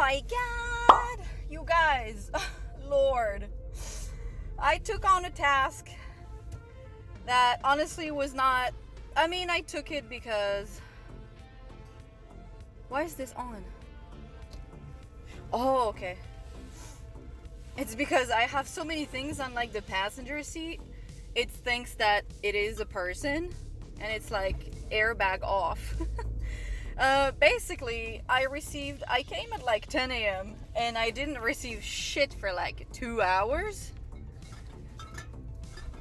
my god, you guys, Lord, I took on a task that honestly was not, I mean, I took it because, why is this on? Oh, okay. It's because I have so many things on like the passenger seat. It thinks that it is a person, and it's like airbag off. Basically, I came at like 10 a.m. and I didn't receive shit for like 2 hours.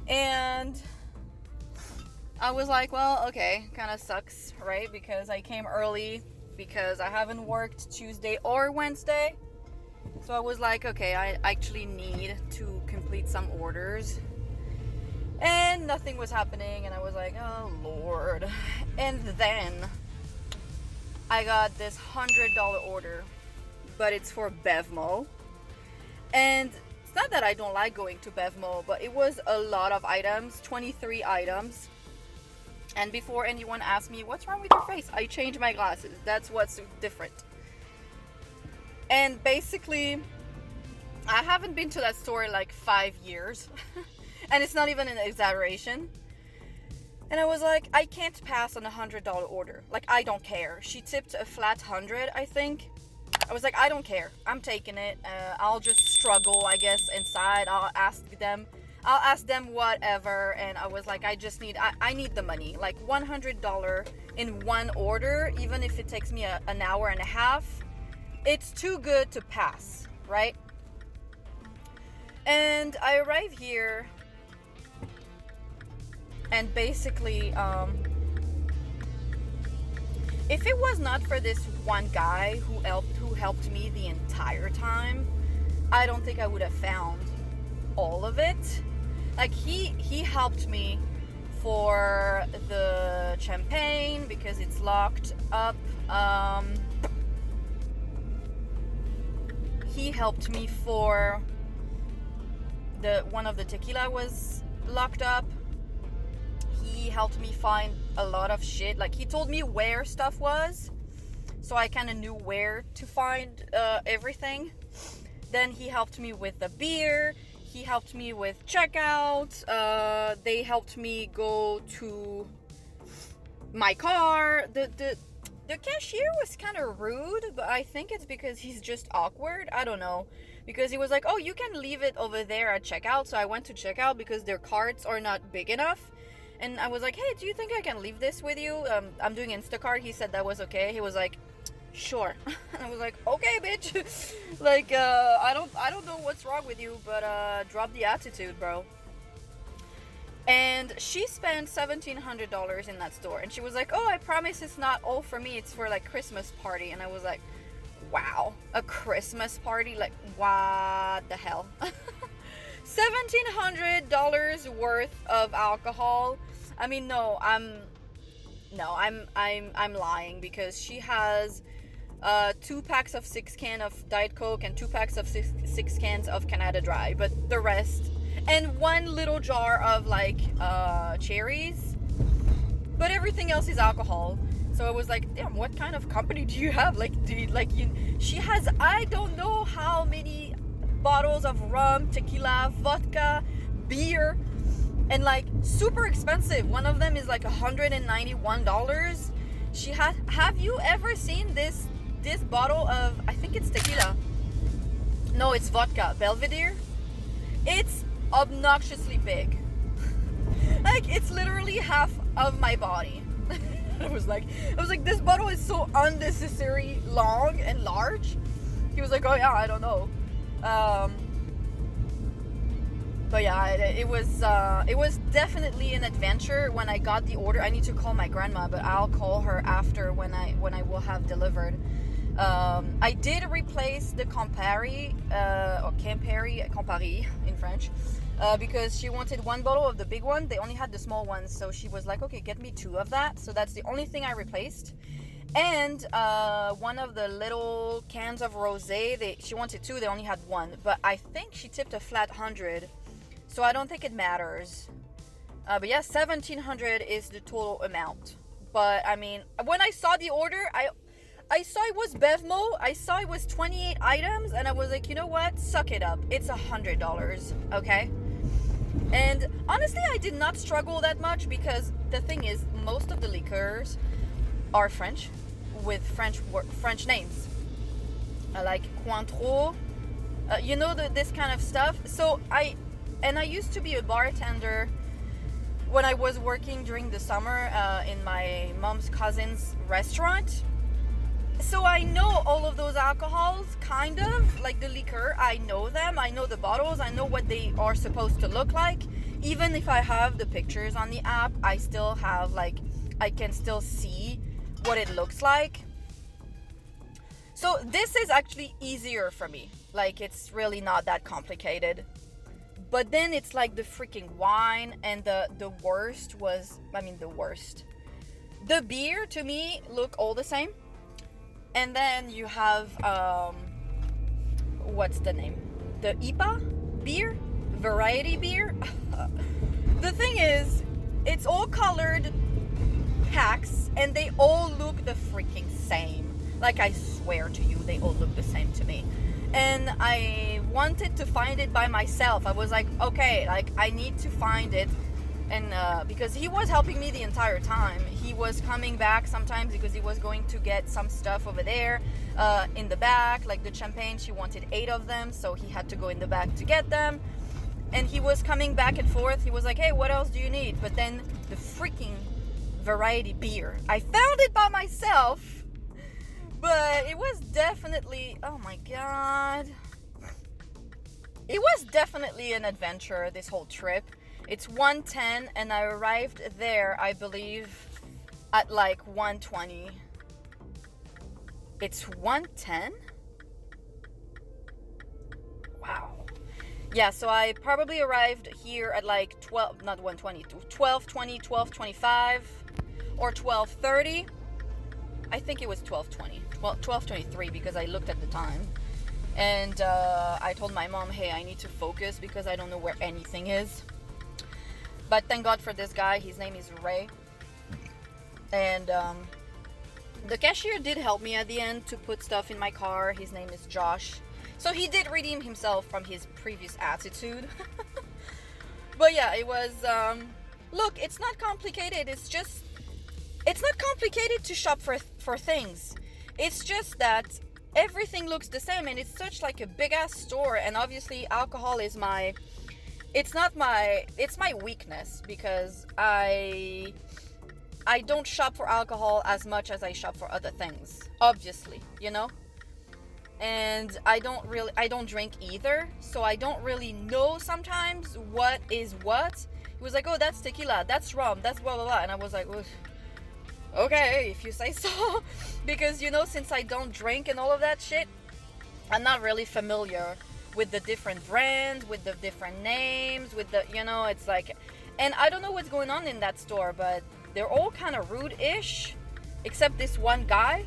And I was like, well, okay, kind of sucks, right? Because I came early because I haven't worked Tuesday or Wednesday. So I was like, okay, I actually need to complete some orders. And nothing was happening, and I was like, oh Lord. And then I got this $100 order, but it's for BevMo. And it's not that I don't like going to BevMo, but it was a lot of items, 23 items. And before anyone asks me, what's wrong with your face? I changed my glasses. That's what's different. And basically, I haven't been to that store in like 5 years. And it's not even an exaggeration. And I was like, I can't pass on a $100 order. Like, I don't care. She tipped a flat 100, I think. I was like, I don't care. I'm taking it. I'll just struggle, I guess, inside. I'll ask them whatever. And I was like, I need the money. Like $100 in one order, even if it takes me an hour and a half, it's too good to pass, right? And I arrive here, and basically, if it was not for this one guy who helped me the entire time, I don't think I would have found all of it. Like, he helped me for the champagne because it's locked up. He helped me for one of the tequila was locked up. He helped me find a lot of shit. Like, he told me where stuff was, so I kind of knew where to find everything. Then he helped me with the beer. He helped me with checkout. They helped me go to my car. The cashier was kind of rude, but I think it's because he's just awkward. I don't know. Because he was like, oh, you can leave it over there at checkout. So I went to checkout because their carts are not big enough. And I was like, hey, do you think I can leave this with you? I'm doing Instacart. He said that was okay. He was like, sure. And I was like, okay, bitch. Like, I don't know what's wrong with you, but drop the attitude, bro. And she spent $1,700 in that store. And she was like, oh, I promise it's not all for me. It's for like Christmas party. And I was like, wow, a Christmas party? Like, what the hell? $1,700 worth of alcohol. I mean, no, I'm lying, because she has 2 packs of 6 cans of Diet Coke and 2 packs of 6 cans of Canada Dry, but the rest, and 1 little jar of like cherries, but everything else is alcohol. So I was like, damn, what kind of company do you have? Like, she has, I don't know how many bottles of rum, tequila, vodka, beer, and like super expensive. One of them is like $191. She had, have you ever seen this bottle of, I think it's tequila. No, it's vodka, Belvedere. It's obnoxiously big. Like, it's literally half of my body. I was like, this bottle is so unnecessary long and large. He was like, oh yeah, I don't know. But yeah, it was definitely an adventure. When I got the order, I need to call my grandma, but I'll call her after when I will have delivered. I did replace the Campari, or Campari in French, because she wanted 1 bottle of the big one. They only had the small ones, so she was like, okay, get me 2 of that. So that's the only thing I replaced. And one of the little cans of rosé, she wanted 2, they only had 1. But I think she tipped a flat 100, so I don't think it matters. But yeah, $1,700 is the total amount. But I mean, when I saw the order, I saw it was BevMo. I saw it was 28 items, and I was like, you know what? Suck it up. It's $100, okay? And honestly, I did not struggle that much because the thing is, most of the liqueurs are French with French names, like Cointreau, this kind of stuff. So I used to be a bartender when I was working during the summer in my mom's cousin's restaurant. So I know all of those alcohols, kind of, like the liquor. I know them, I know the bottles, I know what they are supposed to look like. Even if I have the pictures on the app, I still have, like, I can still see what it looks like. So this is actually easier for me. Like, it's really not that complicated. But then it's like the freaking wine, and the worst was, the worst. The beer, to me, look all the same. And then you have, what's the name? The IPA beer? Variety beer? The thing is, it's all colored packs, and they all look the freaking same. Like, I swear to you, they all look the same to me. And I wanted to find it by myself. I was like, okay, like, I need to find it. And because he was helping me the entire time. He was coming back sometimes because he was going to get some stuff over there in the back, like the champagne. She wanted 8 of them, so he had to go in the back to get them. And he was coming back and forth. He was like, hey, what else do you need? But then the freaking variety beer, I found it by myself. But it was definitely, oh my god, it was definitely an adventure, this whole trip. It's 1:10, and I arrived there, I believe, at like 1:20. It's 1:10? Wow. Yeah, so I probably arrived here at like 12, not 1:20, 12:20, 12:25, or 12:30. I think it was 12:20, 12:23, because I looked at the time. And I told my mom, hey, I need to focus because I don't know where anything is. But thank God for this guy. His name is Ray. And the cashier did help me at the end to put stuff in my car. His name is Josh. So he did redeem himself from his previous attitude. But yeah, it was... look, it's not complicated. It's not complicated to shop for things. It's just that everything looks the same, and it's such like a big ass store. And obviously alcohol is it's my weakness, because I don't shop for alcohol as much as I shop for other things, obviously, and I don't drink either, so I don't really know sometimes what is what. He was like, oh, that's tequila, that's rum, that's blah blah blah, and I was like, okay, if you say so. Because since I don't drink and all of that shit, I'm not really familiar with the different brands, with the different names, with the, it's like, and I don't know what's going on in that store, but they're all kind of rude-ish, except this one guy.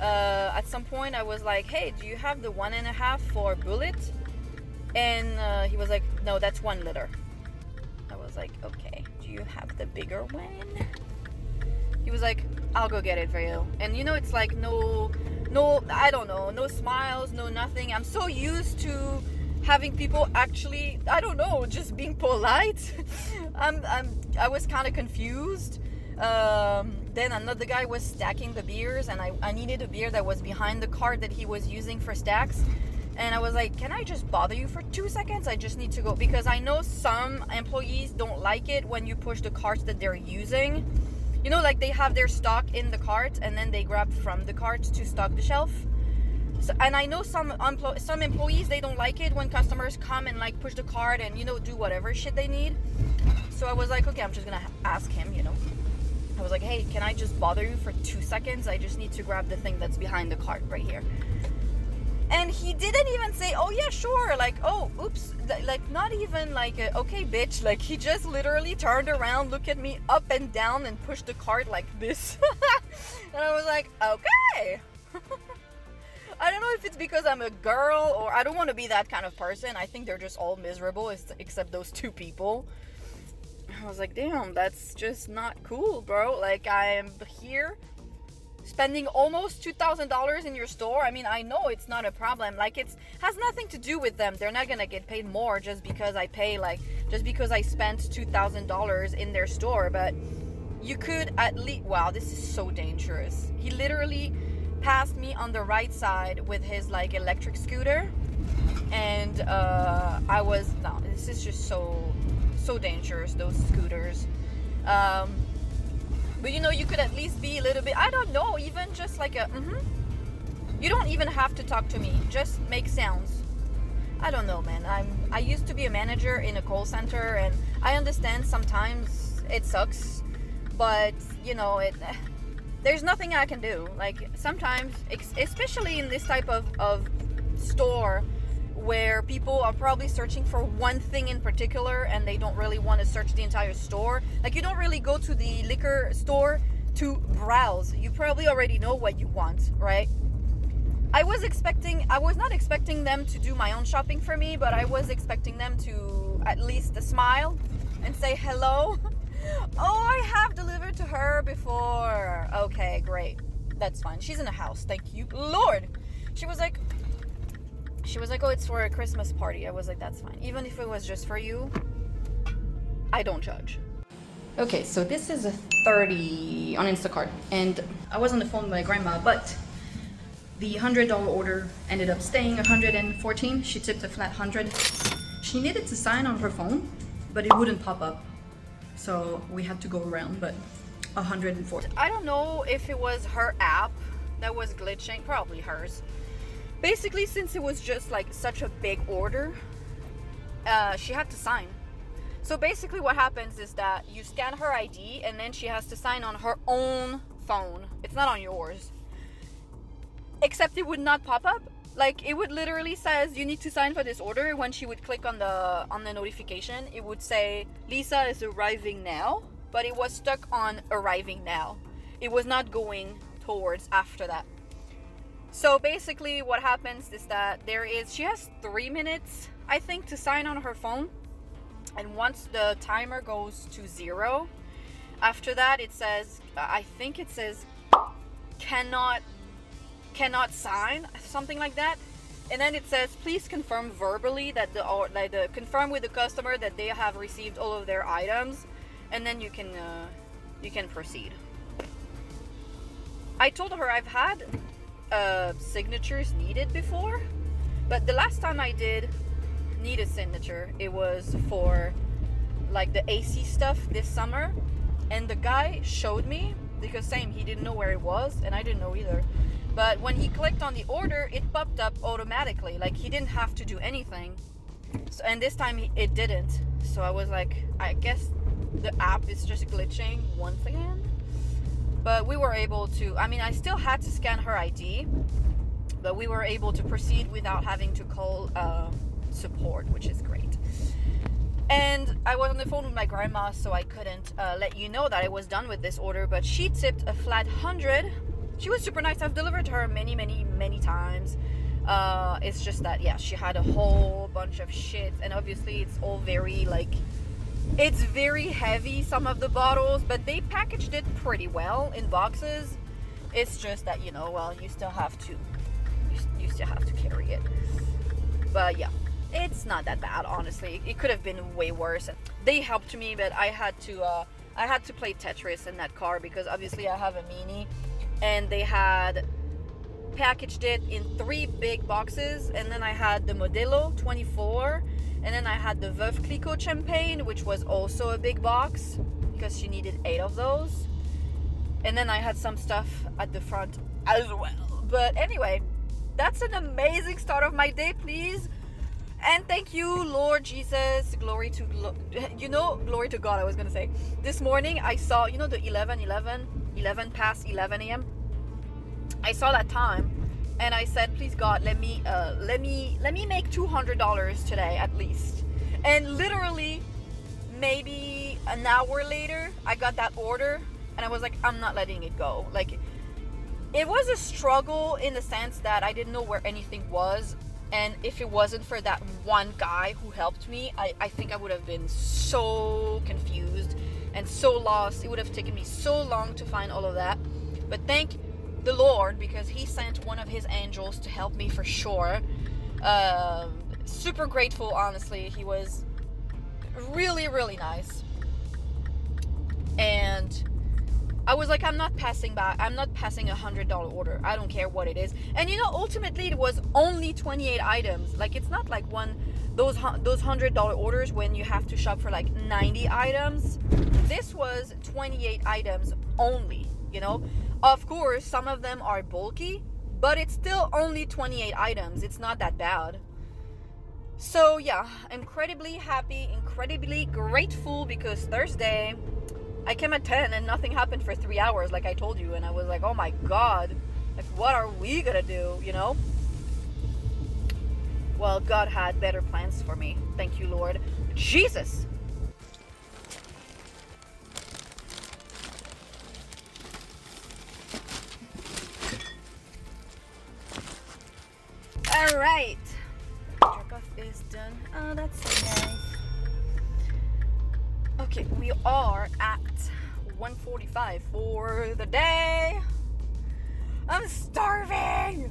At some point I was like, hey, do you have the 1.5 for Bullet? And he was like, no, that's 1 liter. I was like, okay, do you have the bigger one? He was like, I'll go get it for you. And it's like no, I don't know, no smiles, no nothing. I'm so used to having people actually, I don't know, just being polite. I was kind of confused. Then another guy was stacking the beers, and I needed a beer that was behind the cart that he was using for stacks. And I was like, can I just bother you for 2 seconds? I just need to go, because I know some employees don't like it when you push the carts that they're using. Like they have their stock in the cart, and then they grab from the cart to stock the shelf. So, and I know some employees, they don't like it when customers come and like push the cart and do whatever shit they need. So I was like, okay, I'm just gonna ask him. I was like, hey, can I just bother you for 2 seconds? I just need to grab the thing that's behind the cart right here. And he didn't even say, oh yeah, sure, like, oh, oops, like, not even like, okay, bitch. Like, he just literally turned around, looked at me up and down, and pushed the cart like this. And I was like, okay. I don't know if it's because I'm a girl, or I don't want to be that kind of person. I think they're just all miserable, except those 2 people. I was like, damn, that's just not cool, bro. Like, I am here spending almost $2,000 in your store. I mean, I know it's not a problem. Like, it's has nothing to do with them. They're not gonna get paid more just because I pay, like, just because I spent $2,000 in their store. But you could at least, wow, this is so dangerous. He literally passed me on the right side with his like electric scooter, and no, this is just so dangerous, those scooters. But you know, you could at least be a little bit, I don't know, even just like a you don't even have to talk to me, just make sounds. I don't know, man. I used to be a manager in a call center, and I understand sometimes it sucks, but you know, there's nothing I can do. Like, sometimes, especially in this type of store where people are probably searching for one thing in particular and they don't really want to search the entire store. Like, you don't really go to the liquor store to browse. You probably already know what you want, right? I was not expecting them to do my own shopping for me, but I was expecting them to at least smile and say hello. Oh, I have delivered to her before. Okay, great. That's fine. She's in a house. Thank you, Lord. She was like, oh, it's for a Christmas party. I was like, that's fine. Even if it was just for you, I don't judge. Okay, so this is a 30 on Instacart, and I was on the phone with my grandma, but the $100 order ended up staying $114. She tipped a flat 100. She needed to sign on her phone, but it wouldn't pop up. So we had to go around, but 104. I don't know if it was her app that was glitching, probably hers. Basically, since it was just like such a big order, she had to sign. So basically what happens is that you scan her ID and then she has to sign on her own phone. It's not on yours. Except it would not pop up. Like, it would literally says you need to sign for this order. When she would click on the notification, it would say Lisa is arriving now, but it was stuck on arriving now. It was not going towards after that. So basically what happens is that she has 3 minutes, I think, to sign on her phone. And once the timer goes to 0, after that it says, I think it says cannot sign, something like that. And then it says please confirm verbally that confirm with the customer that they have received all of their items, and then you can proceed. I told her I've had signatures needed before, but the last time I did need a signature, it was for like the AC stuff this summer, and the guy showed me, because he didn't know where it was and I didn't know either. But when he clicked on the order, it popped up automatically. Like, he didn't have to do anything. So, and this time it didn't. So I was like, I guess the app is just glitching once again. But we were able to, I still had to scan her ID, but we were able to proceed without having to call support, which is great. And I was on the phone with my grandma, so I couldn't let you know that I was done with this order, but she tipped a flat 100. She was super nice. I've delivered to her many times. It's just that, yeah, she had a whole bunch of shit, and obviously it's all very, like, it's very heavy, some of the bottles, but they packaged it pretty well in boxes. It's just that, you still have to carry it. But yeah, it's not that bad, honestly. It could have been way worse. They helped me, but I had to play Tetris in that car, because obviously I have a Mini, and they had packaged it in 3 big boxes, and then I had the Modelo 24, and then I had the Veuve Clicquot Champagne, which was also a big box, because she needed 8 of those, and then I had some stuff at the front as well. But anyway, that's an amazing start of my day, please. And thank you, Lord Jesus. Glory to God, I was going to say. This morning, I saw, the 11 past 11 a.m. I saw that time, and I said, please God, let me make $200 today at least. And literally, maybe an hour later, I got that order, and I was like, I'm not letting it go. Like, it was a struggle in the sense that I didn't know where anything was. And if it wasn't for that one guy who helped me, I think I would have been so confused and so lost. It would have taken me so long to find all of that. But thank the Lord, because he sent one of his angels to help me for sure. Super grateful, honestly. He was really, really nice. And I was like, I'm not passing $100 order. I don't care what it is. And ultimately it was only 28 items. Like, it's not like those $100 orders when you have to shop for like 90 items. This was 28 items only, Of course, some of them are bulky, but it's still only 28 items. It's not that bad. So yeah, incredibly happy, incredibly grateful, because Thursday I came at 10 and nothing happened for 3 hours, like I told you, and I was like, oh my god, like, what are we gonna do, Well, God had better plans for me. Thank you, Lord Jesus. All right, drop off is done. Oh, that's so nice. Okay, we are at 1:45 for the day. I'm starving.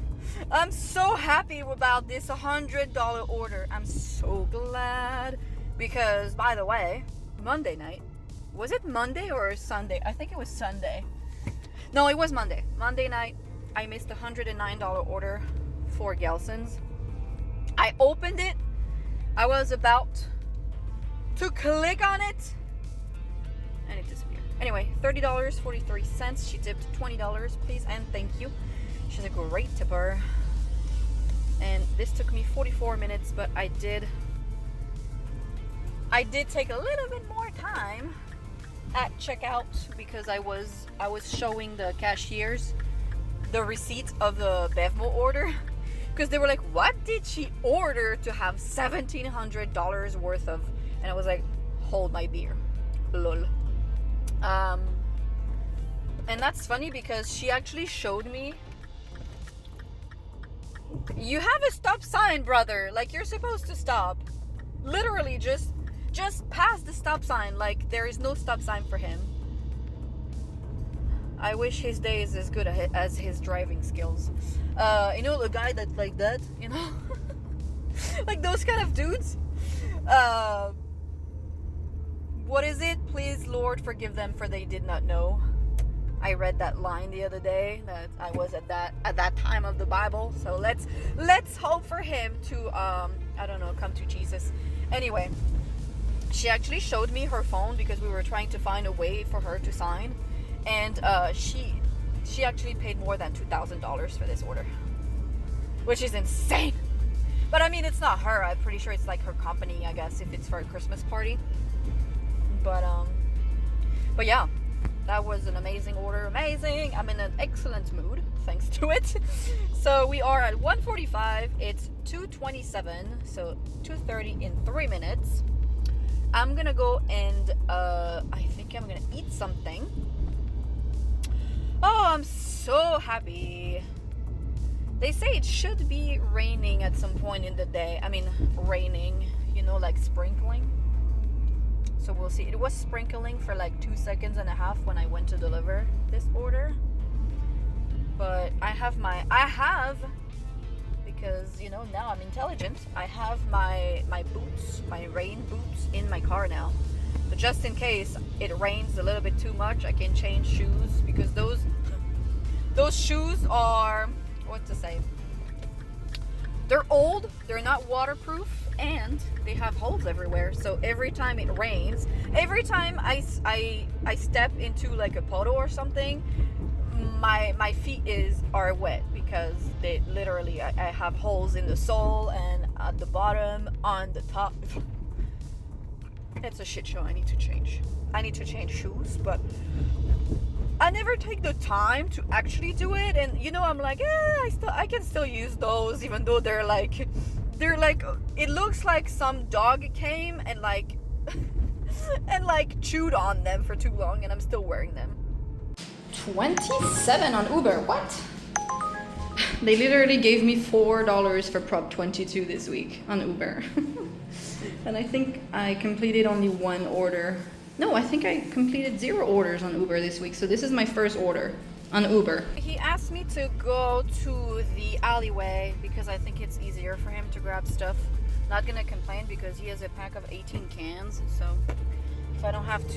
I'm so happy about this $100 order. I'm so glad, because, by the way, Monday night, was it Monday or Sunday? I think it was Sunday. No, it was Monday. Monday night, I missed a $109 order for Gelson's. I opened it. I was about to click on it, and it disappeared. Anyway, $30.43. She tipped $20, please and thank you. She's a great tipper. And this took me 44 minutes, but I did take a little bit more time at checkout, because I was showing the cashiers the receipt of the BevMo order, because they were like, what did she order to have $1,700 worth of? And I was like, hold my beer, lol. And that's funny, because she actually showed me, you have a stop sign, brother, like, you're supposed to stop, literally just pass the stop sign, like, there is no stop sign for him. I wish his day is as good as his driving skills. A guy that's like that, like those kind of dudes. What is it? Please, Lord, forgive them, for they did not know. I read that line the other day, that I was at that time of the Bible. So let's hope for him to I don't know, come to Jesus. Anyway, she actually showed me her phone, because we were trying to find a way for her to sign, and she actually paid more than $2,000 for this order, which is insane. But I mean, it's not her. I'm pretty sure it's like her company, I guess, if it's for a Christmas party. But yeah, that was an amazing order. Amazing. I'm in an excellent mood thanks to it. So we are at 1:45. It's 2:27, so 2:30 in 3 minutes. I'm gonna go and I think I'm gonna eat something. Oh, I'm so happy. They say it should be raining at some point in the day. I mean, raining, like sprinkling. So we'll see. It was sprinkling for like 2.5 seconds when I went to deliver this order. But I have, because, now I'm intelligent. I have my boots, my rain boots in my car now. But just in case it rains a little bit too much, I can change shoes, because those shoes are, what to say, they're old, they're not waterproof, and they have holes everywhere. So every time it rains, every time I step into like a puddle or something, my feet are wet, because they literally, I have holes in the sole and at the bottom, on the top. It's a shit show. I need to change shoes, but I never take the time to actually do it. And I'm like, I can still use those, even though they're like, it looks like some dog came and like and like chewed on them for too long, and I'm still wearing them. 27 on Uber. What? They literally gave me $4 for Prop 22 this week on Uber. And I think I completed only one order. No, I think I completed 0 orders on Uber this week. So this is my first order. on Uber. He asked me to go to the alleyway because I think it's easier for him to grab stuff. Not gonna complain because he has a pack of 18 cans, so if I don't have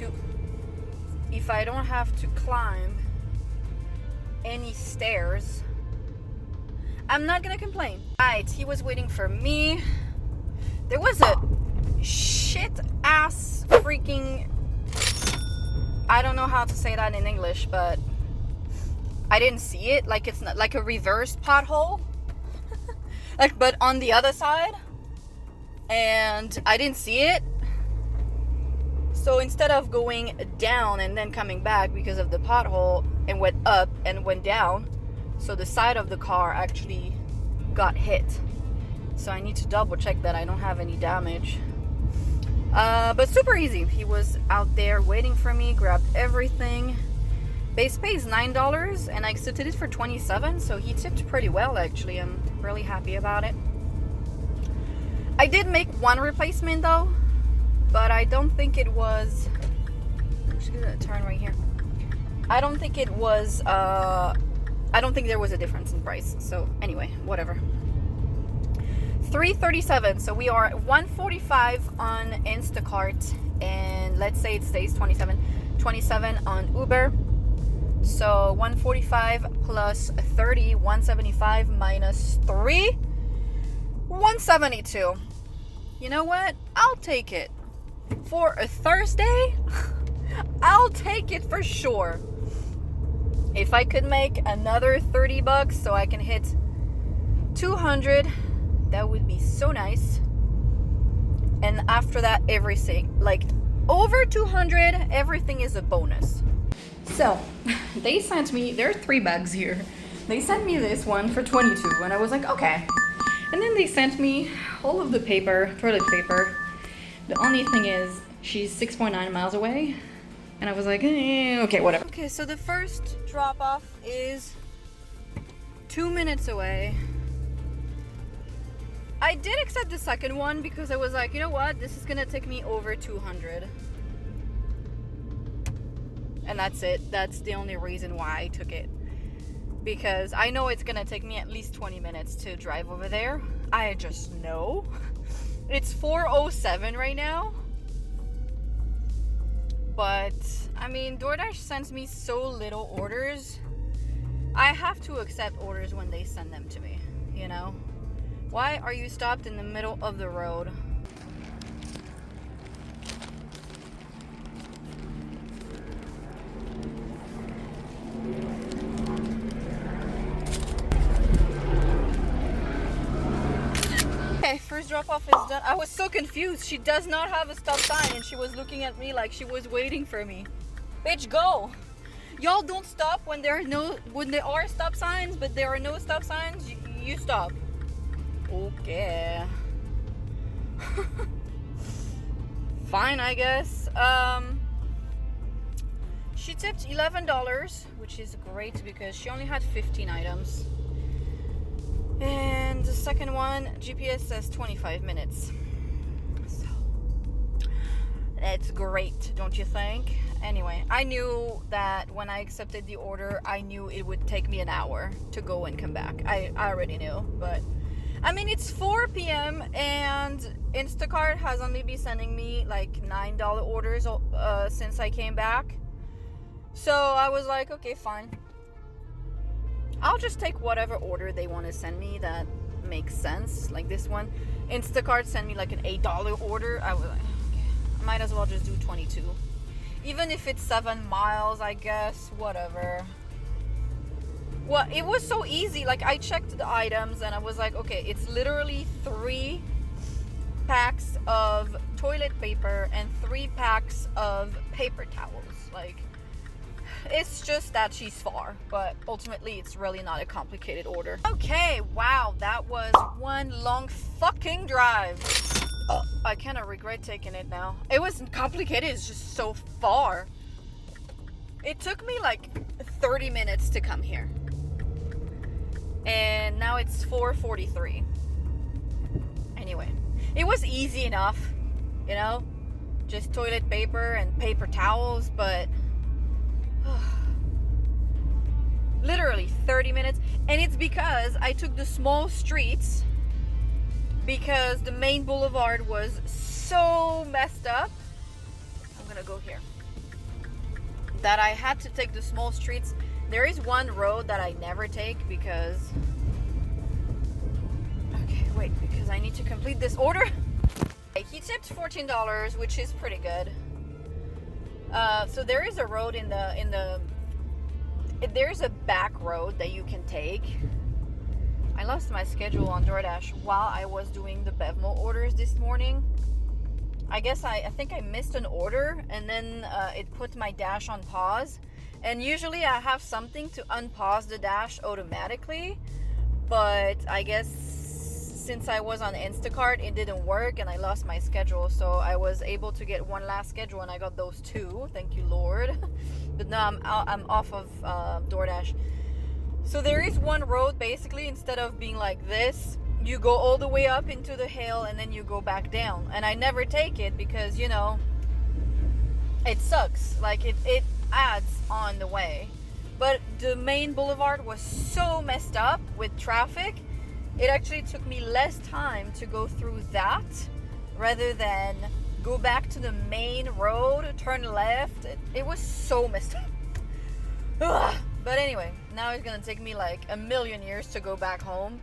to climb any stairs, I'm not gonna complain. Right, he was waiting for me. There was a shit ass freaking, I don't know how to say that in English, but I didn't see it. Like, it's not like a reverse pothole, like, but on the other side, and I didn't see it. So instead of going down and then coming back because of the pothole, and went up and went down, so the side of the car actually got hit. So I need to double check that I don't have any damage. But super easy. He was out there waiting for me, grabbed everything. Base pay is $9 and I accepted it for $27, so he tipped pretty well actually. I'm really happy about it. I did make one replacement though, but I don't think it was, I'm just gonna turn right here. I don't think it was, I don't think there was a difference in price. So anyway, whatever. $3.37, so we are at $1.45 on Instacart, and let's say it stays 27 on Uber. So $1.45 plus 30, $1.75 minus 3, $1.72. You know what? I'll take it. For a Thursday, I'll take it for sure. If I could make another $30 so I can hit 200, that would be so nice. And after that, everything, like over 200, everything is a bonus. So they sent me, there are 3 bags here. They sent me this one for 22 and I was like, okay. And then they sent me all of the paper, toilet paper. The only thing is she's 6.9 miles away. And I was like, okay, whatever. Okay, so the first drop off is 2 minutes away. I did accept the second one because I was like, you know what? This is gonna take me over 200. And that's it. That's the only reason why I took it. Because I know it's gonna take me at least 20 minutes to drive over there. I just know. It's 4:07 right now. But, I mean, DoorDash sends me so little orders. I have to accept orders when they send them to me, you know? Why are you stopped in the middle of the road? Okay, first drop off is done. I was so confused. She does not have a stop sign and she was looking at me like she was waiting for me. Bitch, go! Y'all don't stop when there are stop signs, but there are no stop signs. You stop. Okay. Fine, I guess. She tipped $11, which is great because she only had 15 items. And the second one, GPS says 25 minutes. So that's great, don't you think? Anyway, I knew that when I accepted the order, I knew it would take me an hour to go and come back. I already knew, but I mean, it's 4 p.m. and Instacart has only been sending me like $9 orders since I came back. So I was like, okay, fine. I'll just take whatever order they want to send me that makes sense. Like this one, Instacart sent me like an $8 order. I was like, okay, I might as well just do 22. Even if it's 7 miles, I guess, whatever. Well, it was so easy. Like, I checked the items and I was like, okay, it's literally 3 packs of toilet paper and 3 packs of paper towels. Like, it's just that she's far, but ultimately it's really not a complicated order. Okay, wow, that was one long fucking drive. I kind of regret taking it now. It wasn't complicated, it's just so far. It took me like 30 minutes to come here. And now it's 4:43. Anyway, it was easy enough, you know, just toilet paper and paper towels, but Literally 30 minutes. And it's because I took the small streets because the main boulevard was so messed up. I'm gonna go here. That I had to take the small streets. There is one road that I never take because... Okay, wait, because I need to complete this order. He tipped $14, which is pretty good. So there is a road there's a back road that you can take. I lost my schedule on DoorDash while I was doing the BevMo orders this morning. I guess I think I missed an order, and then it put my dash on pause. And usually I have something to unpause the dash automatically, but I guess since I was on Instacart, it didn't work, and I lost my schedule. So I was able to get one last schedule, and I got those two. Thank you, Lord. But now I'm off of DoorDash. So there is one road, basically, instead of being like this, you go all the way up into the hill and then you go back down. And I never take it because, you know, it sucks. Like, it adds on the way. But the main boulevard was so messed up with traffic, it actually took me less time to go through that rather than go back to the main road, turn left. It was so messed up. Ugh. But anyway, now it's gonna take me like a million years to go back home,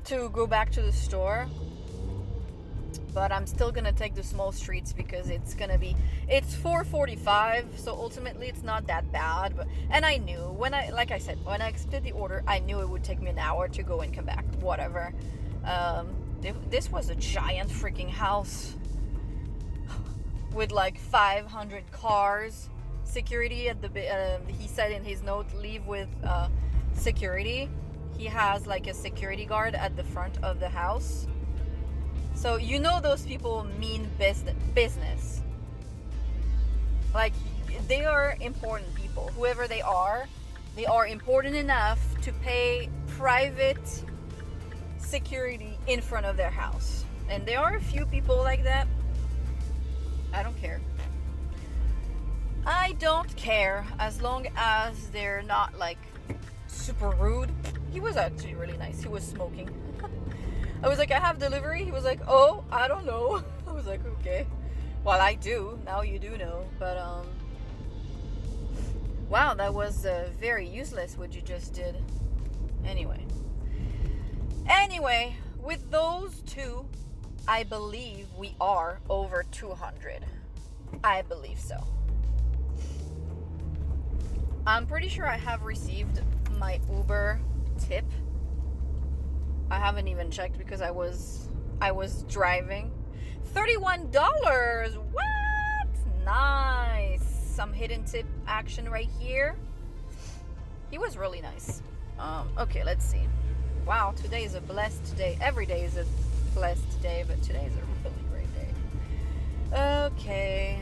to go back to the store. But I'm still gonna take the small streets because it's 4:45, so ultimately it's not that bad. And I knew when I accepted the order, I knew it would take me an hour to go and come back. Whatever. This was a giant freaking house with like 500 cars. Security at the he said in his note, leave with security. He has like a security guard at the front of the house. So you know those people mean business. Like, they are important people. Whoever they are important enough to pay private security in front of their house. And there are a few people like that. I don't care. I don't care as long as they're not like super rude. He was actually really nice. He was smoking. I was like, I have delivery. He was like, oh, I don't know. I was like, okay. Well, I do. Now you do know. But wow, that was very useless what you just did. Anyway, with those two, I believe we are over 200. I believe so. I'm pretty sure I have received my Uber tip. I haven't even checked because I was driving. $31. What? Nice. Some hidden tip action right here. He was really nice. Okay, let's see. Wow, today is a blessed day. Every day is a blessed day, but today is a really great day. Okay.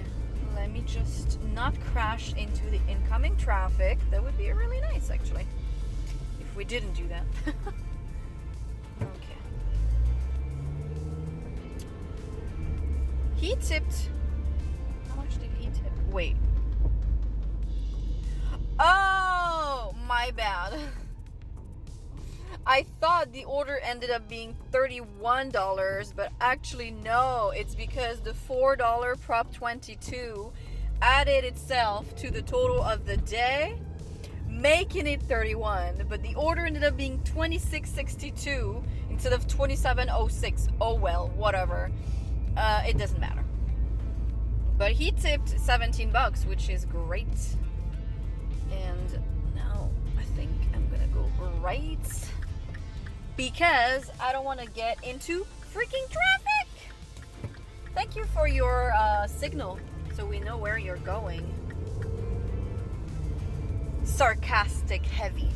Let me just not crash into the incoming traffic. That would be really nice, actually, if we didn't do that. Okay. He tipped... How much did he tip? Wait. Oh, my bad. I thought the order ended up being $31, but actually no, it's because the $4 Prop 22 added itself to the total of the day, making it 31, but the order ended up being $26.62 instead of $27.06. Oh well, whatever. It doesn't matter. But he tipped $17, which is great. And now I think I'm gonna go right, because I don't want to get into freaking traffic. Thank you for your signal, so we know where you're going. Sarcastic heavy.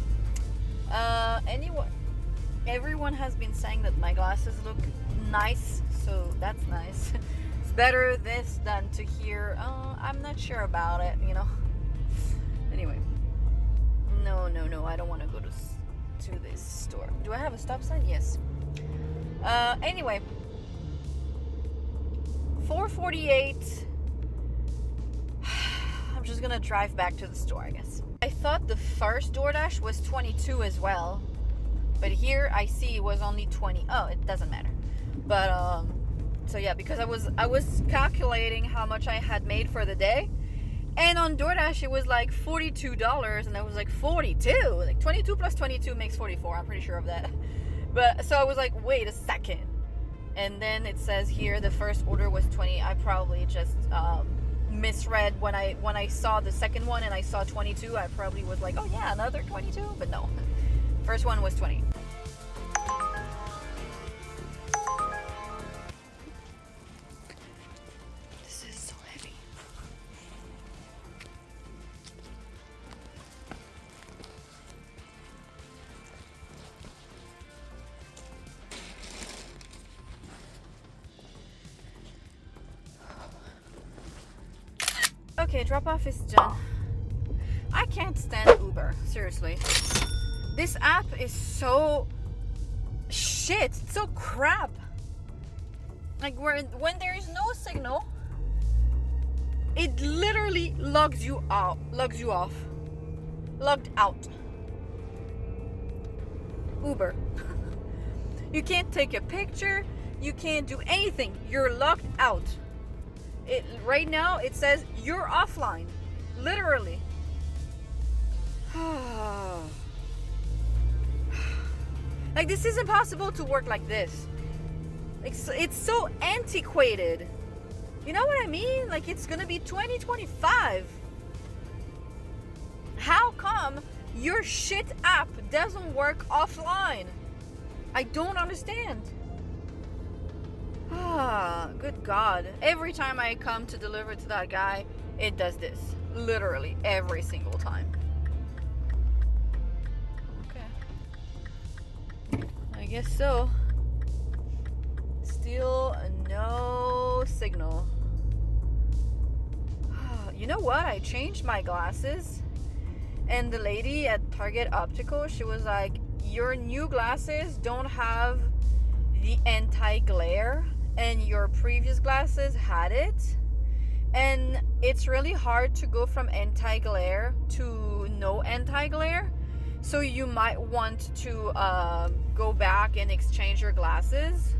Everyone has been saying that my glasses look nice, so that's nice. It's better this than to hear, oh, I'm not sure about it, you know. Anyway. No, I don't want to go to this store. Do I have a stop sign? Yes. Anyway, 4:48. I'm just gonna drive back to the store, I guess. I thought the first DoorDash was 22 as well, but here I see it was only 20. Oh, it doesn't matter. But so yeah, because I was calculating how much I had made for the day, and on DoorDash it was like $42, and I was like 42, like 22 plus 22 makes 44. I'm pretty sure of that. But so I was like, wait a second, and then it says here the first order was 20. I probably just misread when I saw the second one and I saw 22. I probably was like, oh yeah, another 22, but no, first one was 20. This is so heavy. Okay, drop off is done. I can't stand Uber, seriously. This app is so shit, it's so crap. Like when there is no signal, it literally logs you off. Logged out. Uber. You can't take a picture, you can't do anything. You're logged out. Right now it says you're offline, literally. Like, this is impossible to work like this. It's so antiquated. You know what I mean? Like, it's gonna be 2025. How come your shit app doesn't work offline? I don't understand. Good God. Every time I come to deliver to that guy, it does this. Literally every single time. Okay. I guess so. Still no signal. You know what? I changed my glasses, and the lady at Target Optical, she was like, your new glasses don't have the anti-glare, and your previous glasses had it, and it's really hard to go from anti-glare to no anti-glare, so you might want to go back and exchange your glasses.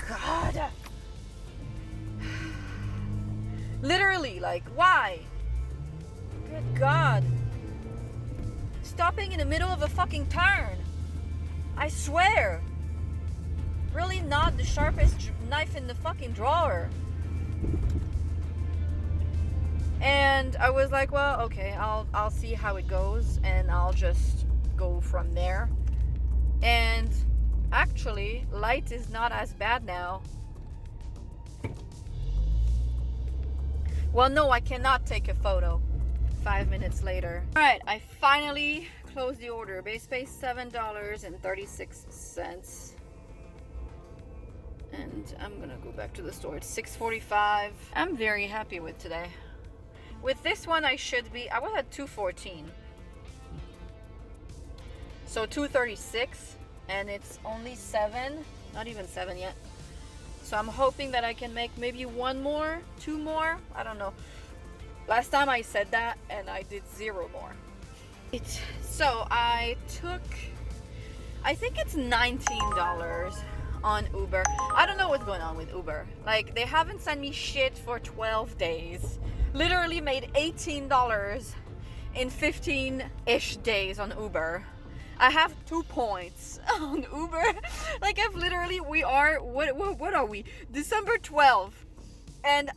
God, literally, like, why? Good God. Stopping in the middle of a fucking turn. I swear. Really not the sharpest knife in the fucking drawer. And I was like, well, okay, I'll see how it goes, and I'll just go from there. And actually, light is not as bad now. Well, no, I cannot take a photo 5 minutes later. Alright, I finally closed the order. Base pay $7.36. And I'm gonna go back to the store. It's 6:45. I'm very happy with today. With this one, I was at 214. So 236, and it's only 7, not even 7 yet. So I'm hoping that I can make maybe 1 more, 2 more, I don't know. Last time I said that and I did 0 more. So I think it's $19 on Uber. I don't know what's going on with Uber. Like, they haven't sent me shit for 12 days. Literally made $18 in 15-ish days on Uber. I have 2 points on Uber. Like, what are we? December 12th. And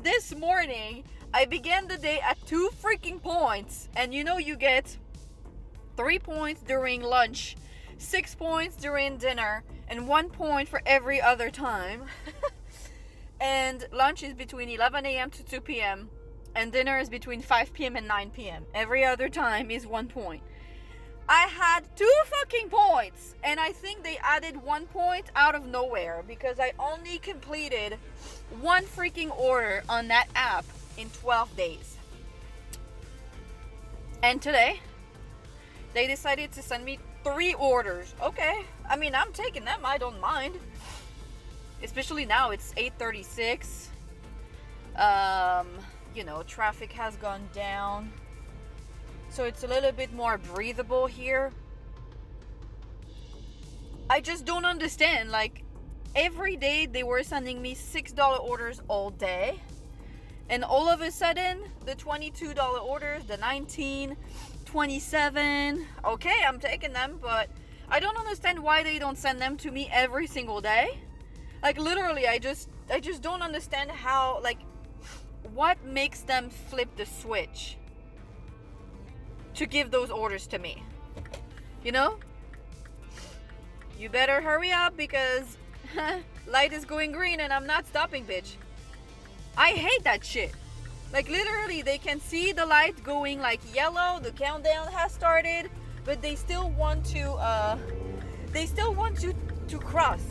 this morning, I began the day at 2 freaking points. And you know, you get 3 points during lunch, 6 points during dinner, and 1 point for every other time. And lunch is between 11 a.m. to 2 p.m. and dinner is between 5 p.m. and 9 p.m. Every other time is 1 point. I had 2 fucking points, and I think they added 1 point out of nowhere because I only completed 1 freaking order on that app in 12 days. And today, they decided to send me 3 orders. Okay, I mean, I'm taking them. I don't mind. Especially now, it's 8:36. Um, traffic has gone down. So it's a little bit more breathable here. I just don't understand. Like, every day they were sending me $6 orders all day. And all of a sudden, the $22 orders, the 19, 27, okay, I'm taking them, but I don't understand why they don't send them to me every single day. Like, literally, I just don't understand how, like, what makes them flip the switch to give those orders to me. You know? You better hurry up because light is going green and I'm not stopping, bitch. I hate that shit. Like, literally, they can see the light going like yellow, the countdown has started, but they still want to cross.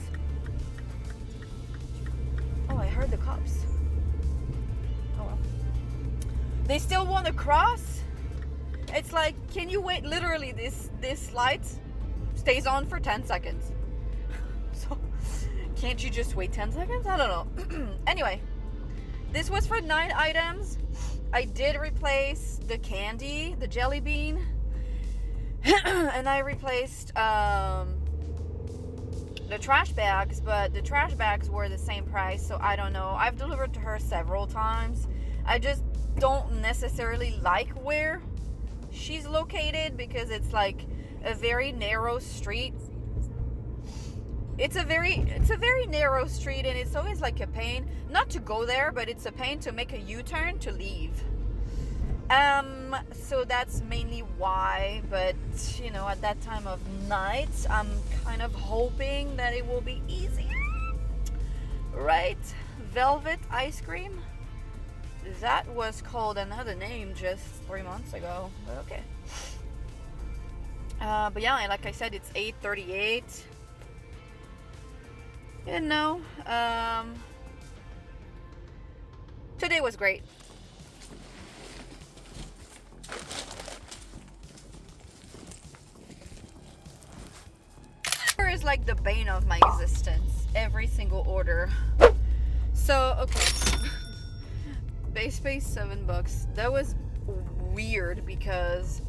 Oh, I heard the cops. Oh well. They still want to cross. It's like, can you wait? Literally, this light stays on for 10 seconds. So, can't you just wait 10 seconds? I don't know. Anyway. This was for 9 items. I did replace the candy, the jelly bean, and I replaced the trash bags, but the trash bags were the same price, so I don't know. I've delivered to her several times. I just don't necessarily like where she's located because it's like a very narrow street. It's a very narrow street, and it's always like a pain not to go there, but it's a pain to make a U-turn to leave. So that's mainly why, but at that time of night, I'm kind of hoping that it will be easier. Right? Velvet ice cream. That was called another name just 3 months ago, but okay. But yeah, like I said, it's 8:38. Today was great. Is like the bane of my existence. Every single order. So, okay. Base pay $7. That was weird because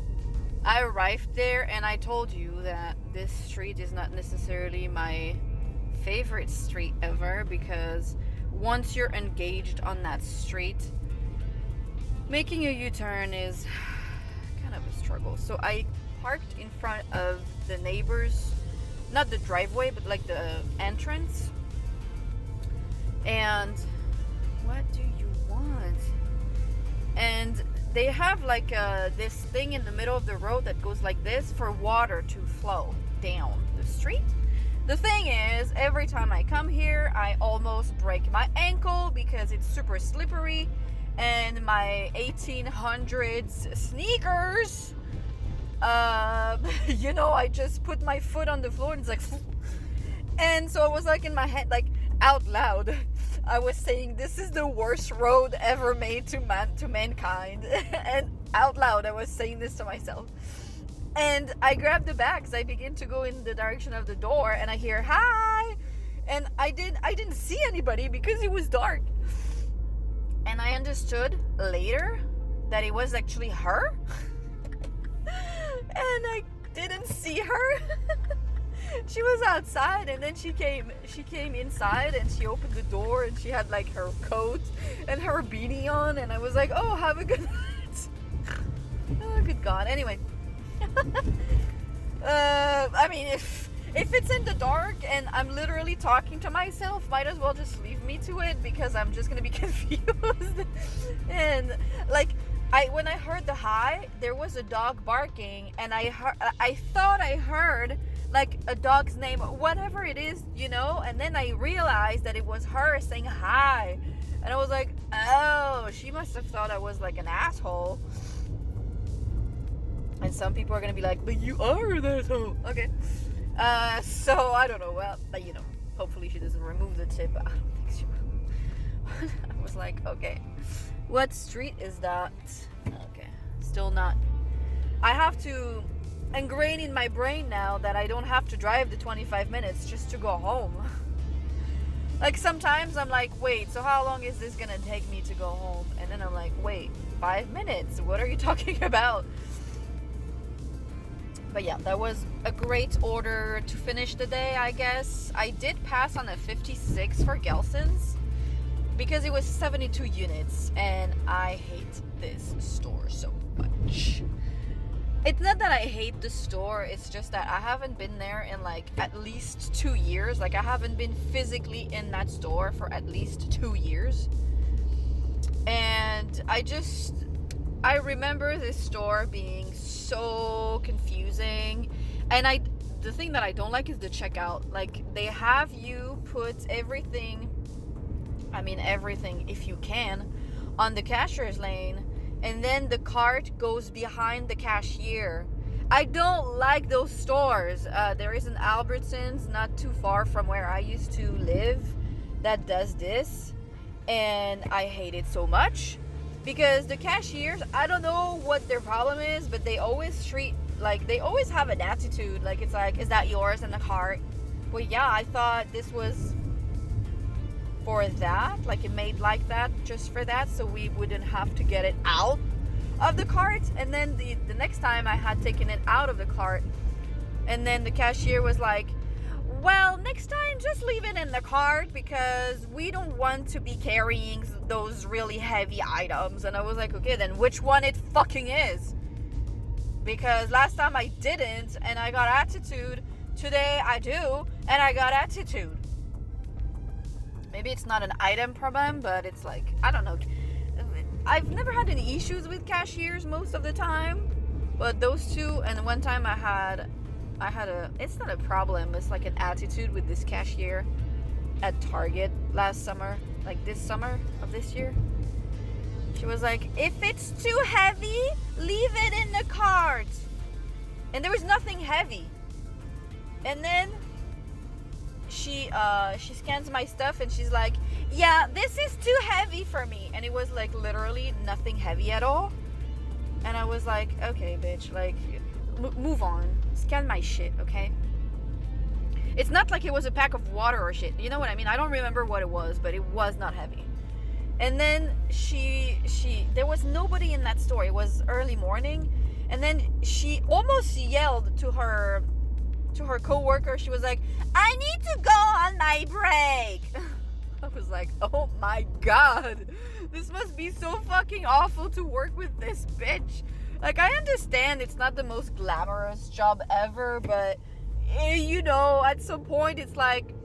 I arrived there and I told you that this street is not necessarily my favorite street ever, because once you're engaged on that street, making a U-turn is kind of a struggle. So I parked in front of the neighbors, not the driveway, but like the entrance. And what do you want? And they have like this thing in the middle of the road that goes like this for water to flow down the street. The thing is, every time I come here, I almost break my ankle because it's super slippery, and my 1800s sneakers, I just put my foot on the floor and it's like, and so I was like in my head, like out loud, I was saying, this is the worst road ever made to mankind, and out loud I was saying this to myself. And I grabbed the bags. I begin to go in the direction of the door, and I hear hi, and I didn't see anybody because it was dark. And I understood later that it was actually her, and I didn't see her. She was outside, and then she came inside, and she opened the door, and she had like her coat and her beanie on, and I was like, oh, have a good night. Oh, good God. Anyway. I mean, if it's in the dark and I'm literally talking to myself, might as well just leave me to it, because I'm just gonna be confused. And like, when I heard the hi, there was a dog barking, and I thought I heard like a dog's name, whatever it is, and then I realized that it was her saying hi, and I was like, oh, she must have thought I was like an asshole. And some people are going to be like, but you are an asshole. Okay. So, I don't know. Well, but hopefully she doesn't remove the tip. I don't think she will. I was like, okay. What street is that? Okay. Still not. I have to ingrain in my brain now that I don't have to drive the 25 minutes just to go home. Like sometimes I'm like, wait, so how long is this gonna take me to go home? And then I'm like, wait, 5 minutes? What are you talking about? But yeah, that was a great order to finish the day, I guess. I did pass on a 56 for Gelson's because it was 72 units, and I hate this store so much. It's not that I hate the store, it's just that I haven't been there in like at least 2 years. Like I haven't been physically in that store for at least 2 years. And I remember this store being so confusing. And the thing that I don't like is the checkout. Like they have you put everything if you can, on the cashier's lane, and then the cart goes behind the cashier. I don't like those stores. There is an Albertsons not too far from where I used to live that does this, and I hate it so much because the cashiers, I don't know what their problem is, but they always have an attitude. Like it's like, is that yours in the cart? Well, yeah, I thought this was for that, like it made like that just for that, so we wouldn't have to get it out of the cart. And then the next time I had taken it out of the cart, and then the cashier was like, well, next time just leave it in the cart because we don't want to be carrying those really heavy items. And I was like, okay, then which one it fucking is? Because last time I didn't and I got attitude, today I do and I got attitude. Maybe it's not an item problem, but it's like, I don't know. I've never had any issues with cashiers most of the time, but those two, and one time I had it's not a problem, it's like an attitude with this cashier at Target last summer, like this summer of this year. She was like, if it's too heavy, leave it in the cart. And there was nothing heavy. And then she scans my stuff and she's like, yeah, this is too heavy for me. And it was like literally nothing heavy at all. And I was like, okay, bitch, like move on, scan my shit, okay? It's not like it was a pack of water or shit, you know what I mean? I don't remember what it was, but it was not heavy. And then there was nobody in that store. It was early morning, and then she almost yelled to her coworker. She was like, I need to go on my break. I was like, oh my god, this must be so fucking awful to work with this bitch. Like, I understand it's not the most glamorous job ever, but you know, at some point it's like,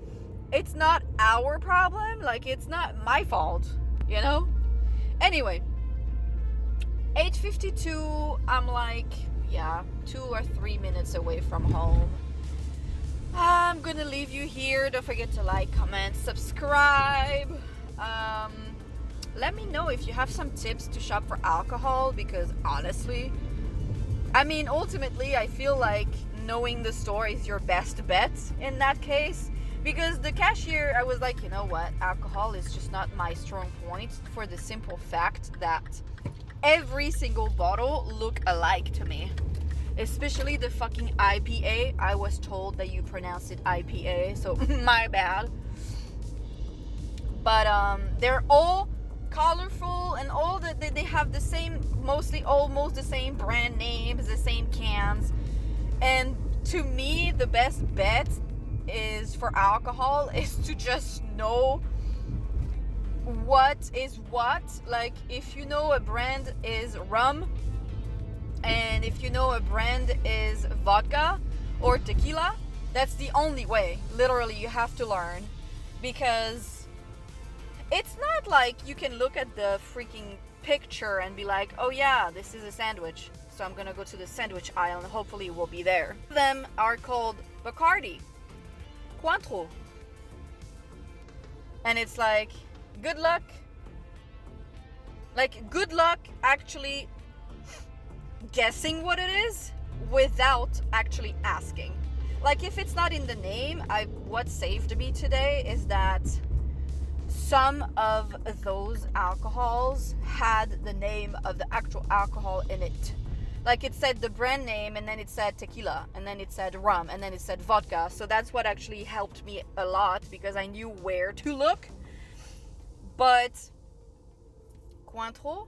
it's not our problem, like it's not my fault, you know? Anyway, 8:52, I'm like, yeah, 2 or 3 minutes away from home. I'm gonna leave you here. Don't forget to like, comment, subscribe. Let me know if you have some tips to shop for alcohol, because honestly, I mean, ultimately, I feel like knowing the store is your best bet in that case, because the cashier, I was like, you know what, alcohol is just not my strong point, for the simple fact that every single bottle look alike to me. Especially the fucking IPA. I was told that you pronounce it IPA, so my bad. But they're all colorful, and all they have the same, almost the same brand names, the same cans. And to me, the best bet is for alcohol is to just know what is what. Like, if you know a brand is rum, and if you know a brand is vodka or tequila, that's the only way. Literally, you have to learn, because it's not like you can look at the freaking picture and be like, oh yeah, this is a sandwich, so I'm gonna go to the sandwich aisle and hopefully it will be there. Them are called Bacardi, Cointreau, and it's like, good luck. Like, good luck actually guessing what it is without actually asking. Like, if it's not in the name, what saved me today is that some of those alcohols had the name of the actual alcohol in it. Like it said the brand name, and then it said tequila, and then it said rum, and then it said vodka. So that's what actually helped me a lot, because I knew where to look. But Cointreau,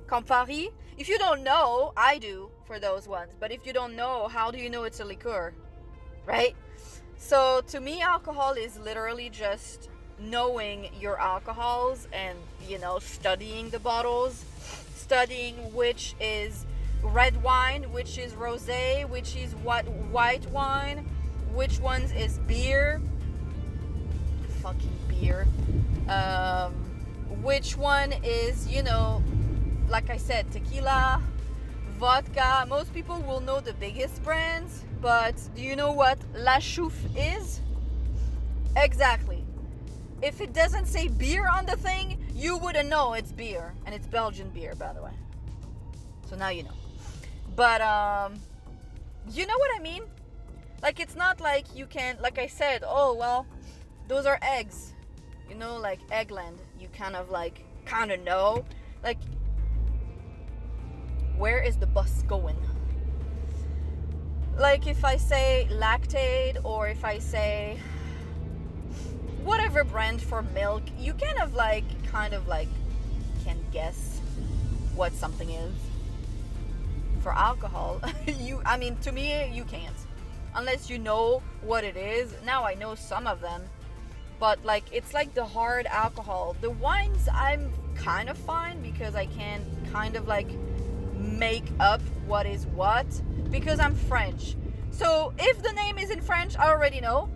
Campari, if you don't know, I do for those ones. But if you don't know, how do you know it's a liqueur, right? So to me, alcohol is literally just knowing your alcohols and, studying the bottles, studying which is red wine, which is rosé, which is what white wine, which ones is beer, fucking beer, which one is, like I said, tequila, vodka. Most people will know the biggest brands, but do you know what La Chouffe is? Exactly. If it doesn't say beer on the thing, you wouldn't know it's beer. And it's Belgian beer, by the way. So now you know. But, you know what I mean? Like, it's not like you can, like I said, oh, well, those are eggs. Like Eggland. You kind of know. Like, where is the bus going? Like, if I say Lactaid, or if I say whatever brand for milk, you kind of can guess what something is. For alcohol, to me, you can't. Unless you know what it is. Now I know some of them. But, it's like the hard alcohol. The wines, I'm kind of fine, because I can kind of, make up what is what. Because I'm French. So, if the name is in French, I already know.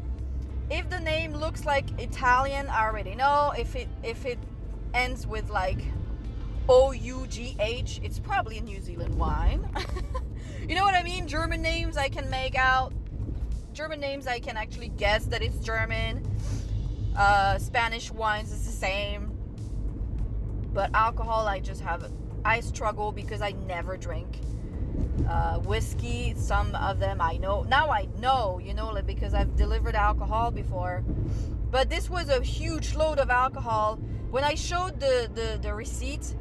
If the name looks like Italian, I already know. If it ends with, OUGH, it's probably a New Zealand wine. You know what I mean? German names I can make out. German names I can actually guess that it's German. Spanish wines is the same. But alcohol, I struggle because I never drink. Whiskey, some of them I know. Now I know, because I've delivered alcohol before. But this was a huge load of alcohol. When I showed the receipt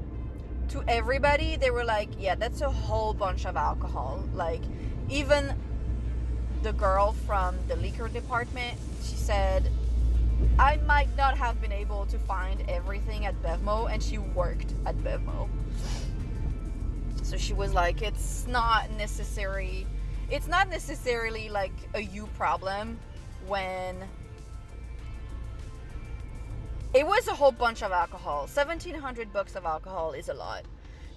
to everybody, they were like, yeah, that's a whole bunch of alcohol. Like, even the girl from the liquor department, she said, I might not have been able to find everything at BevMo, and she worked at BevMo. So she was like, it's not necessarily like a you problem when it was a whole bunch of alcohol. 1,700 bucks of alcohol is a lot.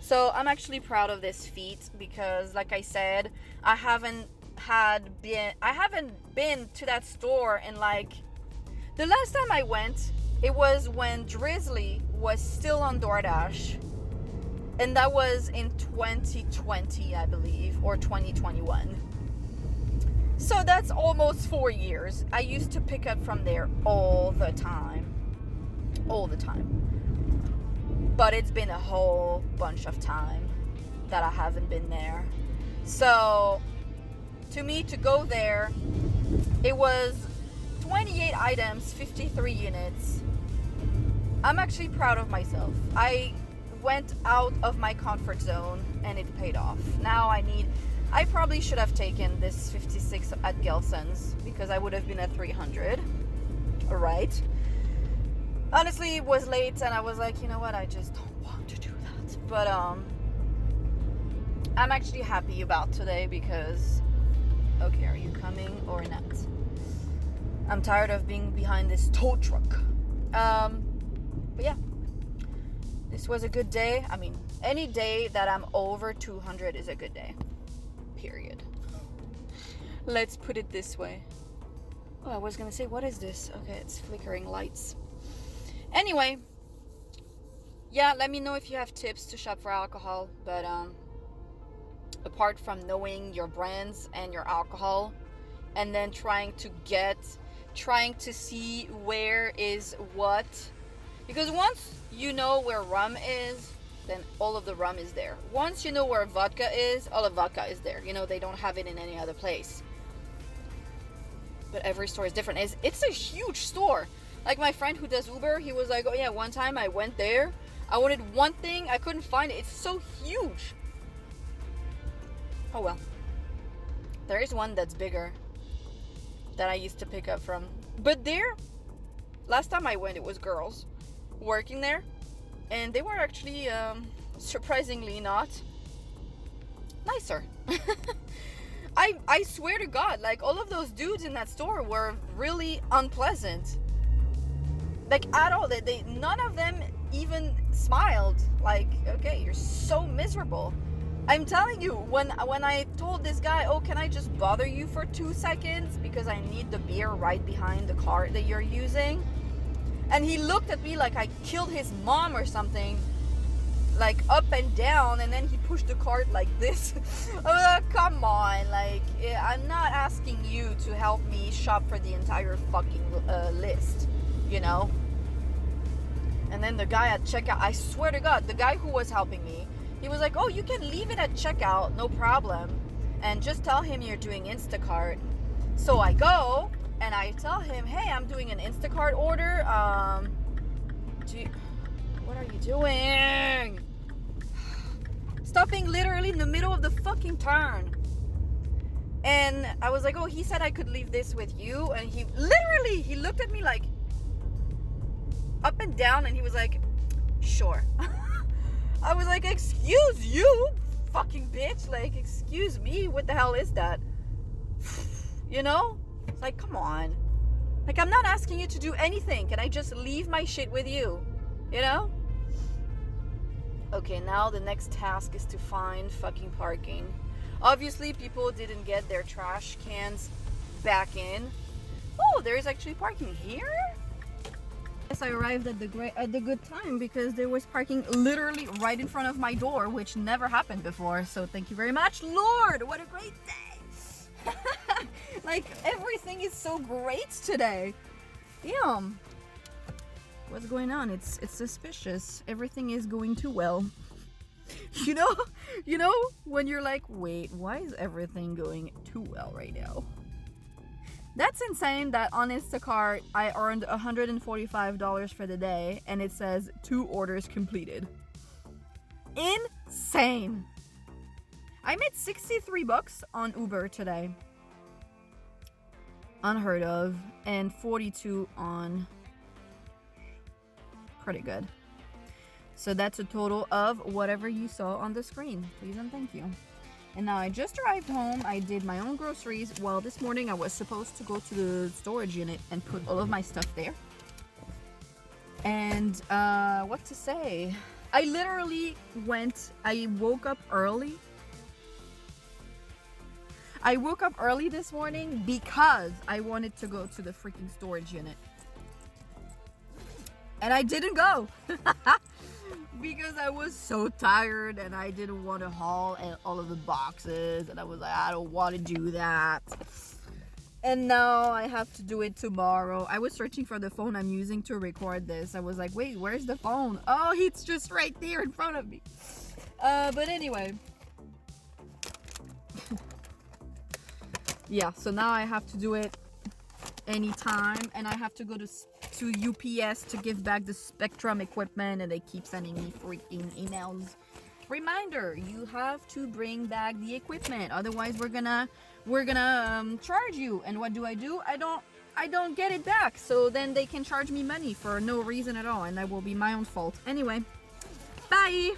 So I'm actually proud of this feat, because like I said, I haven't been to that store in the last time I went, it was when Drizzly was still on DoorDash. And that was in 2020, I believe, or 2021. So that's almost 4 years. I used to pick up from there all the time. All the time. But it's been a whole bunch of time that I haven't been there. So, to me, to go there, it was 28 items, 53 units. I'm actually proud of myself. I went out of my comfort zone, and it paid off. Now I probably should have taken this 56 at Gelson's, because I would have been at 300. Alright. Honestly, it was late, and I was like, you know what, I just don't want to do that. But I'm actually happy about today, because okay, are you coming or not? I'm tired of being behind this tow truck. But yeah, this was a good day. I mean, any day that I'm over 200 is a good day. Period. Let's put it this way. Oh, I was gonna say, what is this? Okay, it's flickering lights. Anyway, yeah, let me know if you have tips to shop for alcohol. But apart from knowing your brands and your alcohol, and then trying to see where is what, because once you know where rum is, then all of the rum is there. Once you know where vodka is, all of vodka is there. They don't have it in any other place. But every store is different. It's a huge store. Like my friend who does Uber, he was like, oh yeah, one time I went there, I wanted one thing, I couldn't find it. It's so huge. Oh well. There is one that's bigger that I used to pick up from. But there, last time I went, it was girls working there. And they were actually, surprisingly not nicer. I swear to God, like, all of those dudes in that store were really unpleasant. Like, at all. They none of them even smiled. Like, okay, you're so miserable. I'm telling you, when I told this guy, oh, can I just bother you for 2 seconds because I need the beer right behind the cart that you're using? And he looked at me like I killed his mom or something, like up and down, and then he pushed the cart like this. I was like, come on, like, I'm not asking you to help me shop for the entire fucking list, you know? And then the guy at checkout, I swear to God, the guy who was helping me, he was like, oh, you can leave it at checkout, no problem. And just tell him you're doing Instacart. So I go, and I tell him, hey, I'm doing an Instacart order. What are you doing? Stopping literally in the middle of the fucking turn. And I was like, oh, he said I could leave this with you. And he looked at me like up and down, and he was like, sure. I was like, excuse you, fucking bitch. Like, excuse me, what the hell is that? You know? It's like, come on. Like, I'm not asking you to do anything. Can I just leave my shit with you? You know? Okay, now the next task is to find fucking parking. Obviously, people didn't get their trash cans back in. Oh, there is actually parking here? Yes, I arrived at the good time because there was parking literally right in front of my door, which never happened before. So thank you very much, Lord. What a great day. Like, everything is so great today. Damn. What's going on? It's suspicious. Everything is going too well. You know when you're like, wait, why is everything going too well right now? That's insane that on Instacart I earned $145 for the day and it says 2 orders completed. Insane. I made $63 on Uber today. Unheard of. And 42 on... Pretty good. So that's a total of whatever you saw on the screen. Please and thank you. And now I just arrived home. I did my own groceries. Well, this morning I was supposed to go to the storage unit and put all of my stuff there. And what to say? I literally I woke up early. I woke up early this morning because I wanted to go to the freaking storage unit. And I didn't go. Because I was so tired and I didn't want to haul all of the boxes, and I was like, I don't want to do that. And now I have to do it tomorrow. I was searching for the phone I'm using to record this. I was like, wait, where's the phone? Oh, it's just right there in front of me. But anyway. Yeah, so now I have to do it anytime, and I have to go to UPS to give back the Spectrum equipment, and they keep sending me freaking emails. Reminder, you have to bring back the equipment, otherwise we're gonna charge you. And what do? I don't get it back, so then they can charge me money for no reason at all, and that will be my own fault. Anyway, bye.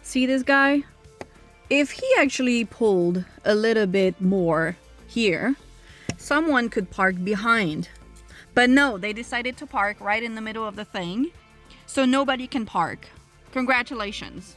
See this guy? If he actually pulled a little bit more here, someone could park behind. But no, they decided to park right in the middle of the thing, so nobody can park. Congratulations.